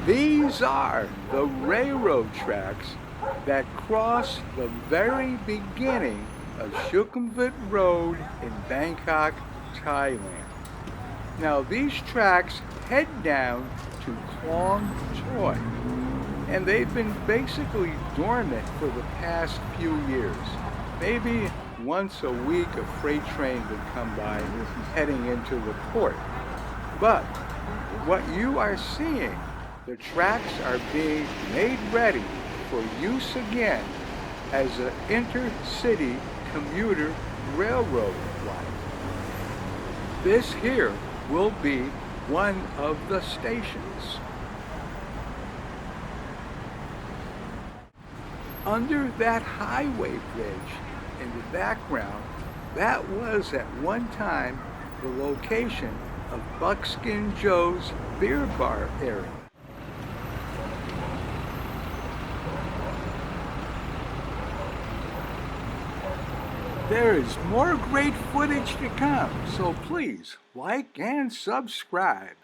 These are the railroad tracks that cross the very beginning of Sukhumvit Road in Bangkok, Thailand. Now these tracks head down to Klong Toy, and they've been basically dormant for the past few years. Maybe once a week a freight train would come by heading into the port. But what you are seeing, the tracks are being made ready for use again as an intercity commuter railroad line. This here will be one of the stations. Under that highway bridge in the background, that was at one time the location of Buckskin Joe's beer bar area. There is more great footage to come, so please like and subscribe.